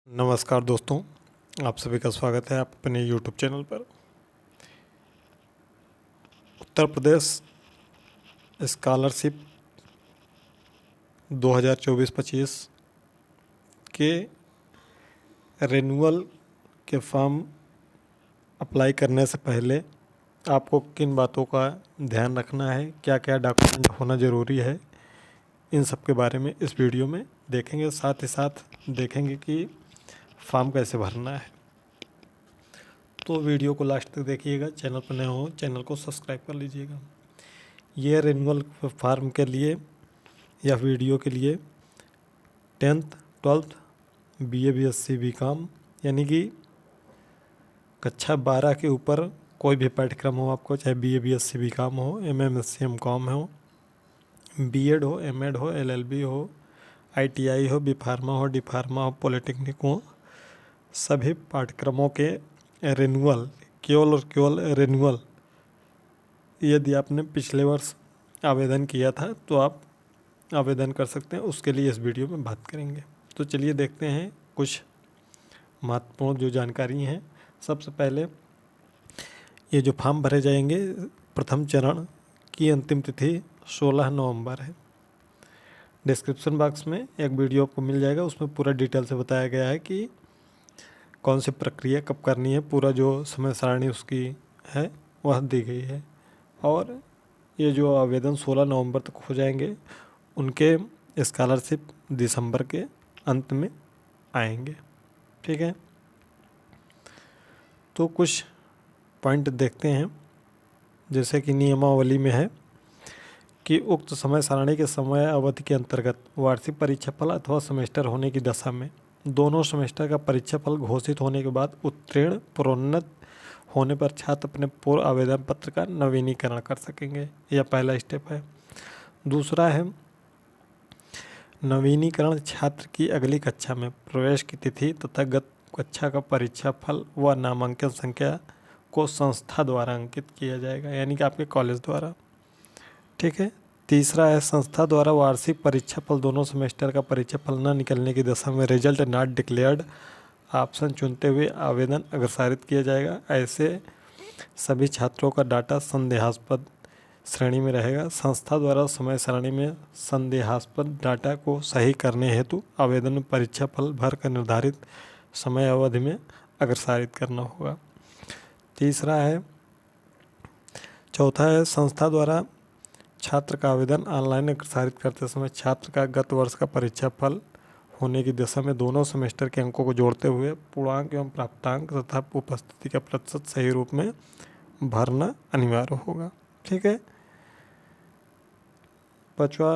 नमस्कार दोस्तों, आप सभी का स्वागत है आप अपने यूट्यूब चैनल पर। उत्तर प्रदेश स्कॉलरशिप 2024-25 के रिन्यूअल के फॉर्म अप्लाई करने से पहले आपको किन बातों का ध्यान रखना है, क्या क्या डॉक्यूमेंट होना ज़रूरी है, इन सब के बारे में इस वीडियो में देखेंगे। साथ ही साथ देखेंगे कि फॉर्म कैसे भरना है। तो वीडियो को लास्ट तक देखिएगा। चैनल पर नए हो चैनल को सब्सक्राइब कर लीजिएगा। ये रिन्यूअल फॉर्म के लिए या वीडियो के लिए 10th 12th BA BSc BCom यानी कि कक्षा 12 के ऊपर कोई भी पाठ्यक्रम हो आपको, चाहे BA BSc BCom हो, MM SC MCom हो, B.Ed हो, M.Ed हो, LLB हो, ITI हो, B फार्मा हो, D फार्मा हो, पॉलिटेक्निक हो, सभी पाठ्यक्रमों के रिन्यूअल, केवल और केवल रिन्यूअल यदि आपने पिछले वर्ष आवेदन किया था तो आप आवेदन कर सकते हैं। उसके लिए इस वीडियो में बात करेंगे। तो चलिए देखते हैं कुछ महत्वपूर्ण जो जानकारी हैं। सबसे पहले ये जो फॉर्म भरे जाएंगे, प्रथम चरण की अंतिम तिथि 16 नवंबर है। डिस्क्रिप्शन बॉक्स में एक वीडियो आपको मिल जाएगा, उसमें पूरा डिटेल से बताया गया है कि कौन सी प्रक्रिया कब करनी है। पूरा जो समय सारणी उसकी है वह दी गई है। और ये जो आवेदन 16 नवंबर तक हो जाएंगे, उनके स्कॉलरशिप दिसंबर के अंत में आएंगे। ठीक है, तो कुछ पॉइंट देखते हैं। जैसे कि नियमावली में है कि उक्त समय सारणी के समय अवधि के अंतर्गत वार्षिक परीक्षाफल अथवा सेमेस्टर होने की दशा में दोनों सेमेस्टर का परीक्षाफल घोषित होने के बाद उत्तीर्ण प्रोन्नत होने पर छात्र अपने पूर्व आवेदन पत्र का नवीनीकरण कर सकेंगे। यह पहला स्टेप है। दूसरा है नवीनीकरण छात्र की अगली कक्षा में प्रवेश की तिथि तथा गत कक्षा का परीक्षा फल व नामांकन संख्या को संस्था द्वारा अंकित किया जाएगा, यानी कि आपके कॉलेज द्वारा। ठीक है। तीसरा है संस्था द्वारा वार्षिक परीक्षा फल दोनों सेमेस्टर का परीक्षा फल न निकलने की दशा में रिजल्ट नॉट डिक्लेयर्ड ऑप्शन चुनते हुए आवेदन अग्रसारित किया जाएगा। ऐसे सभी छात्रों का डाटा संदेहास्पद श्रेणी में रहेगा। संस्था द्वारा समय सारणी में संदेहास्पद डाटा को सही करने हेतु आवेदन में परीक्षा फल भर कर निर्धारित समय अवधि में अग्रसारित करना होगा। चौथा है संस्था द्वारा छात्र का आवेदन ऑनलाइन अग्रसारित करते समय छात्र का गत वर्ष का परीक्षा फल होने की दशा में दोनों सेमेस्टर के अंकों को जोड़ते हुए पूर्णांक एवं प्राप्तांक तथा उपस्थिति का प्रतिशत सही रूप में भरना अनिवार्य होगा। ठीक है। पांचवा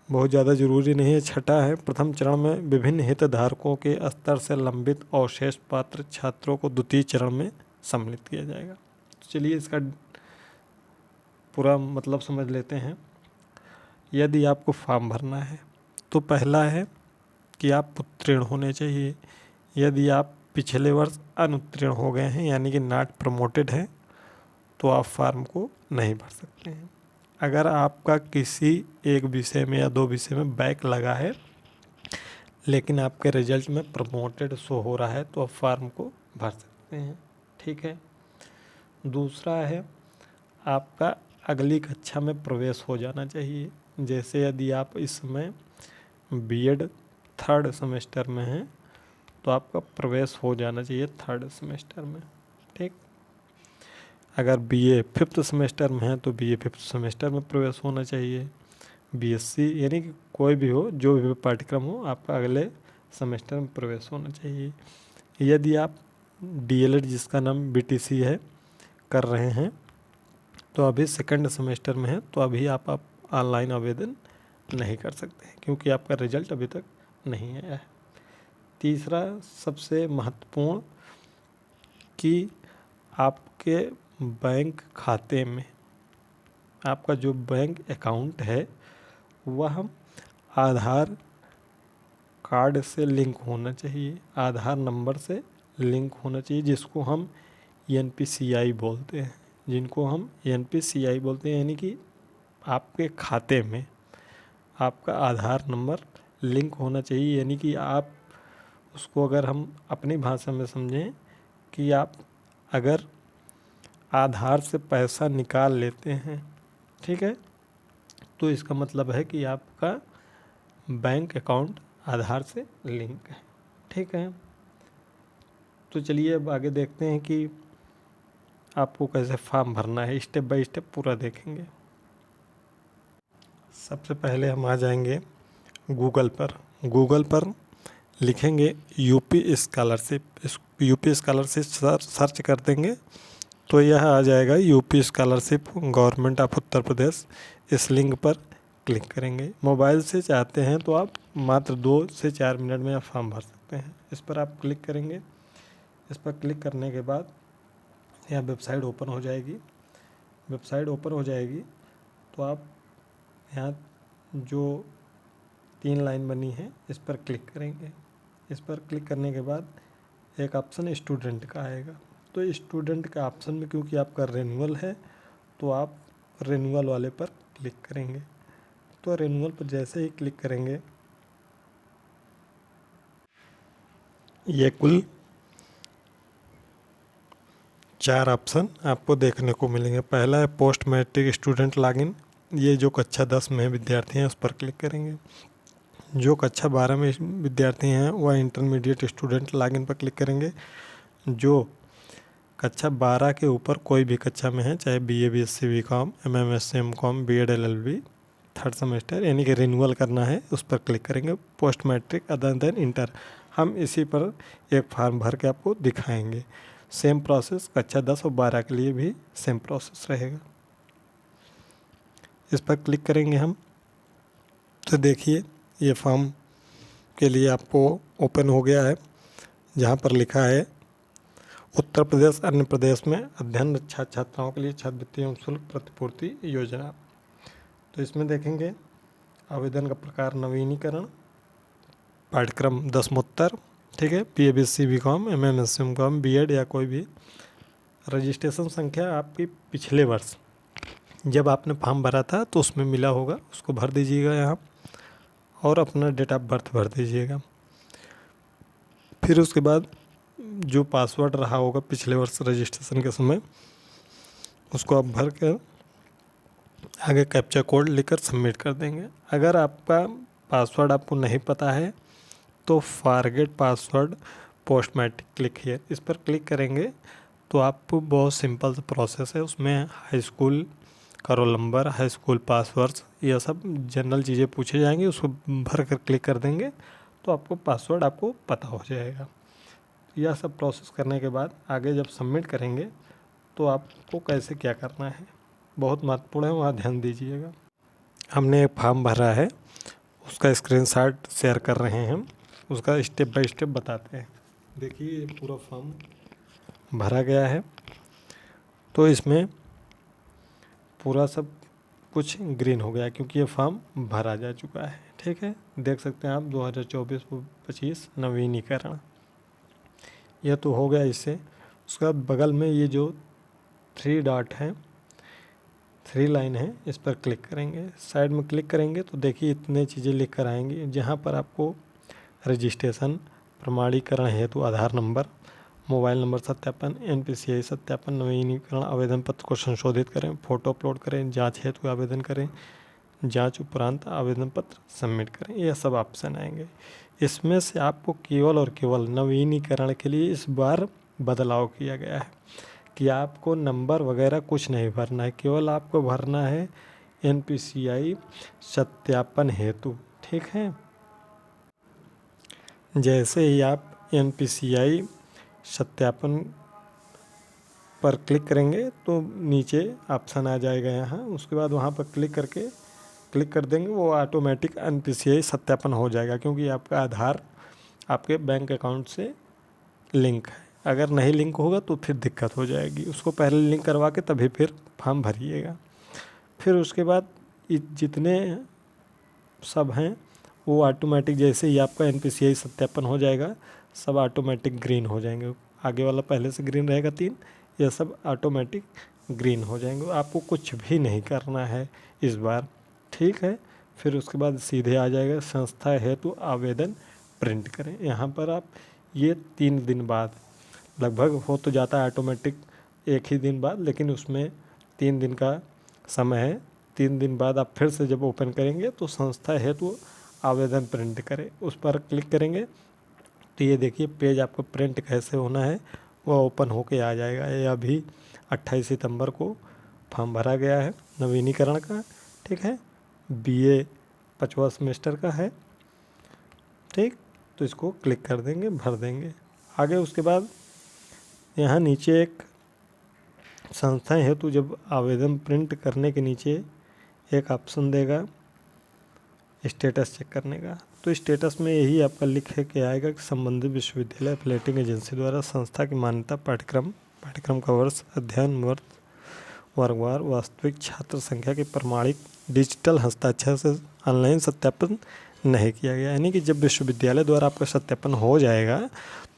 बहुत ज़्यादा जरूरी नहीं है। छठा है प्रथम चरण में विभिन्न हितधारकों के स्तर से लंबित और शेष पात्र छात्रों को द्वितीय चरण में सम्मिलित किया जाएगा। तो चलिए इसका पूरा मतलब समझ लेते हैं। यदि आपको फॉर्म भरना है तो पहला है कि आप उत्तीर्ण होने चाहिए। यदि आप पिछले वर्ष अनुत्तीर्ण हो गए हैं यानी कि नॉट प्रमोटेड हैं तो आप फॉर्म को नहीं भर सकते हैं। अगर आपका किसी एक विषय में या दो विषय में बैक लगा है लेकिन आपके रिजल्ट में प्रमोटेड शो हो रहा है तो आप फॉर्म को भर सकते हैं। ठीक है। दूसरा है आपका अगली कक्षा में प्रवेश हो जाना चाहिए। जैसे यदि आप इस समय B.Ed 3rd सेमेस्टर में हैं तो आपका प्रवेश हो जाना चाहिए 3rd सेमेस्टर में। ठीक। अगर BA 5th सेमेस्टर में है तो BA 5th सेमेस्टर में प्रवेश होना चाहिए। BSc यानी कि कोई भी हो, जो भी पाठ्यक्रम हो, आपका अगले सेमेस्टर में प्रवेश होना चाहिए। यदि आप DLED जिसका नाम BTC है कर रहे हैं तो अभी 2nd सेमेस्टर में है तो अभी आप ऑनलाइन आवेदन नहीं कर सकते हैं क्योंकि आपका रिजल्ट अभी तक नहीं आया है। तीसरा सबसे महत्वपूर्ण कि आपके बैंक खाते में आपका जो बैंक अकाउंट है वह आधार कार्ड से लिंक होना चाहिए, आधार नंबर से लिंक होना चाहिए, जिसको हम NPCI बोलते हैं, यानी कि आपके खाते में आपका आधार नंबर लिंक होना चाहिए। यानी कि आप उसको अगर हम अपनी भाषा में समझें कि आप अगर आधार से पैसा निकाल लेते हैं, ठीक है, तो इसका मतलब है कि आपका बैंक अकाउंट आधार से लिंक है, ठीक है। तो चलिए अब आगे देखते हैं कि आपको कैसे फॉर्म भरना है, स्टेप बाय स्टेप पूरा देखेंगे। सबसे पहले हम आ जाएंगे गूगल पर लिखेंगे UP scholarship. UP scholarship search कर देंगे तो यह आ जाएगा UP scholarship government of Uttar Pradesh. इस लिंक पर क्लिक करेंगे। मोबाइल से चाहते हैं तो आप मात्र 2 से 4 मिनट में आप फॉर्म भर सकते हैं। इस पर आप क्लिक करेंगे। इस पर क्लिक करने के बाद यह वेबसाइट ओपन हो जाएगी। वेबसाइट ओपन हो जाएगी तो आप यहाँ जो 3 लाइन बनी है इस पर क्लिक करेंगे। इस पर क्लिक करने के बाद एक ऑप्शन स्टूडेंट का आएगा। तो स्टूडेंट का ऑप्शन में क्योंकि आपका रेन्यूअल है तो आप रेन्यूअल वाले पर क्लिक करेंगे। तो रेन्यूअल पर जैसे ही क्लिक करेंगे ये कुल 4 ऑप्शन आपको देखने को मिलेंगे। पहला है पोस्ट मैट्रिक स्टूडेंट लॉगिन। ये जो कक्षा 10 में विद्यार्थी हैं उस पर क्लिक करेंगे। जो कक्षा 12 में विद्यार्थी हैं वह इंटरमीडिएट स्टूडेंट लॉगिन पर क्लिक करेंगे। जो कक्षा 12 के ऊपर कोई भी कक्षा में है, चाहे BA BSc BCom MMSc MCom B.Ed LLB 3rd semester यानी कि रिन्यूअल करना है, उस पर क्लिक करेंगे। Post matric other than inter, हम इसी पर एक फॉर्म भर के आपको दिखाएंगे। सेम प्रोसेस कक्षा 10 और 12 के लिए भी सेम प्रोसेस रहेगा। इस पर क्लिक करेंगे हम तो देखिए ये फॉर्म के लिए आपको ओपन हो गया है, जहाँ पर लिखा है उत्तर प्रदेश अन्य प्रदेश में अध्ययनरत छात्र छात्राओं के लिए छात्रवृत्ति एवं शुल्क प्रतिपूर्ति योजना। तो इसमें देखेंगे आवेदन का प्रकार नवीनीकरण, पाठ्यक्रम दसमोत्तर, ठीक है, BA BSc BCom MMSc MCom B.Ed या कोई भी। रजिस्ट्रेशन संख्या आपकी पिछले वर्ष जब आपने फॉर्म भरा था तो उसमें मिला होगा, उसको भर दीजिएगा यहाँ और अपना डेट ऑफ बर्थ भर दीजिएगा। फिर उसके बाद जो पासवर्ड रहा होगा पिछले वर्ष रजिस्ट्रेशन के समय उसको आप भर कर आगे कैप्चा कोड लिखकर सबमिट कर देंगे। अगर आपका पासवर्ड आपको नहीं पता है तो forget password post matric click here, इस पर क्लिक करेंगे तो आपको बहुत सिंपल सा प्रोसेस है। उसमें हाई स्कूल का roll number, high school password, यह सब जनरल चीज़ें पूछे जाएंगी। उसको भर कर क्लिक कर देंगे तो आपको पासवर्ड आपको पता हो जाएगा। यह सब प्रोसेस करने के बाद आगे जब सबमिट करेंगे तो आपको कैसे क्या करना है बहुत महत्वपूर्ण है, वहाँ ध्यान दीजिएगा। हमने एक फॉर्म भरा है, उसका स्क्रीनशॉट शेयर कर रहे हैं हम, उसका स्टेप बाय स्टेप बताते हैं। देखिए ये पूरा फॉर्म भरा गया है तो इसमें पूरा सब कुछ ग्रीन हो गया क्योंकि ये फॉर्म भरा जा चुका है, ठीक है। देख सकते हैं आप 2024-25 नवीनीकरण, यह तो हो गया इससे। उसके बाद बगल में ये जो 3 डॉट है, 3 लाइन है, इस पर क्लिक करेंगे। साइड में क्लिक करेंगे तो देखिए इतने चीज़ें लिख कर आएंगी, जहाँ पर आपको रजिस्ट्रेशन, प्रमाणीकरण हेतु आधार नंबर, मोबाइल नंबर सत्यापन, NPCI सत्यापन, नवीनीकरण, आवेदन पत्र को संशोधित करें, फ़ोटो अपलोड करें, जांच हेतु आवेदन करें, जांच उपरांत आवेदन पत्र सबमिट करें, यह सब ऑप्शन आएंगे। इसमें से आपको केवल और केवल नवीनीकरण के लिए इस बार बदलाव किया गया है कि आपको नंबर वगैरह कुछ नहीं भरना है, केवल आपको भरना है NPCI सत्यापन हेतु, ठीक है। जैसे ही आप NPCI सत्यापन पर क्लिक करेंगे तो नीचे ऑप्शन आ जाएगा यहाँ, उसके बाद वहाँ पर क्लिक कर देंगे, वो ऑटोमेटिक NPCI सत्यापन हो जाएगा क्योंकि आपका आधार आपके बैंक अकाउंट से लिंक है। अगर नहीं लिंक होगा तो फिर दिक्कत हो जाएगी, उसको पहले लिंक करवा के तभी फिर फॉर्म भरिएगा। फिर उसके बाद जितने सब हैं वो ऑटोमेटिक जैसे ही आपका NPCI सत्यापन हो जाएगा सब ऑटोमेटिक ग्रीन हो जाएंगे। आगे वाला पहले से ग्रीन रहेगा 3, यह सब ऑटोमेटिक ग्रीन हो जाएंगे। आपको कुछ भी नहीं करना है इस बार, ठीक है। फिर उसके बाद सीधे आ जाएगा संस्था हेतु आवेदन प्रिंट करें। यहाँ पर आप ये 3 दिन बाद लगभग हो तो जाता है ऑटोमेटिक 1 ही दिन बाद, लेकिन उसमें 3 दिन का समय है। 3 दिन बाद आप फिर से जब ओपन करेंगे तो संस्था हेतु आवेदन प्रिंट करें, उस पर क्लिक करेंगे तो ये देखिए पेज आपको प्रिंट कैसे होना है वो ओपन होके आ जाएगा। ये अभी 28 सितंबर को फॉर्म भरा गया है नवीनीकरण का, ठीक है, BA 5वां सेमेस्टर का है, ठीक। तो इसको क्लिक कर देंगे, भर देंगे आगे। उसके बाद यहाँ नीचे एक संस्थाएं हेतु जब आवेदन प्रिंट करने के नीचे एक ऑप्शन देगा स्टेटस चेक करने का। तो स्टेटस में यही आपका लिख के आएगा कि संबंधित विश्वविद्यालय एफिलेटिंग एजेंसी द्वारा संस्था की मान्यता पाठ्यक्रम का वर्ष, अध्ययन वर्गवार, वास्तविक छात्र संख्या के प्रमाणिक डिजिटल हस्ताक्षर से ऑनलाइन सत्यापन नहीं किया गया। यानी कि जब विश्वविद्यालय द्वारा आपका सत्यापन हो जाएगा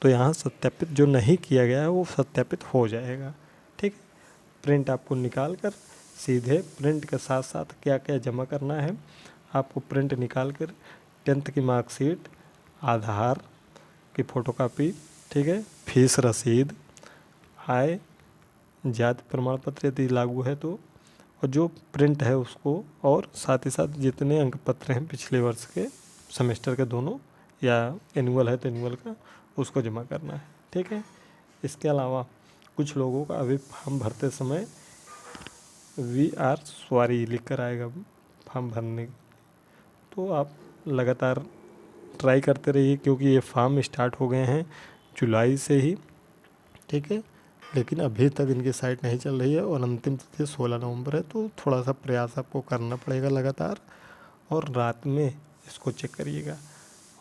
तो यहाँ सत्यापित जो नहीं किया गया है वो सत्यापित हो जाएगा, ठीक है। प्रिंट आपको निकाल कर सीधे प्रिंट के साथ साथ क्या क्या जमा करना है, आपको प्रिंट निकाल कर 10th की मार्कशीट, आधार की फ़ोटोकॉपी, ठीक है, फीस रसीद, आय जाति प्रमाण पत्र यदि लागू है तो, और जो प्रिंट है उसको, और साथ ही साथ जितने अंक पत्र हैं पिछले वर्ष के सेमेस्टर के दोनों, या एनुअल है तो एनुअल का, उसको जमा करना है, ठीक है। इसके अलावा कुछ लोगों का अभी फॉर्म भरते समय वी आर सॉरी लिख कर आएगा फॉर्म भरने, तो आप लगातार ट्राई करते रहिए क्योंकि ये फॉर्म स्टार्ट हो गए हैं जुलाई से ही, ठीक है, लेकिन अभी तक इनकी साइट नहीं चल रही है और अंतिम तिथि 16 नवंबर है। तो थोड़ा सा प्रयास आपको करना पड़ेगा लगातार, और रात में इसको चेक करिएगा।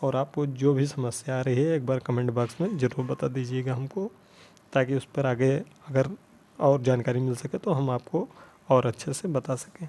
और आपको जो भी समस्या आ रही है एक बार कमेंट बॉक्स में ज़रूर बता दीजिएगा हमको, ताकि उस पर आगे अगर और जानकारी मिल सके तो हम आपको और अच्छे से बता सकें।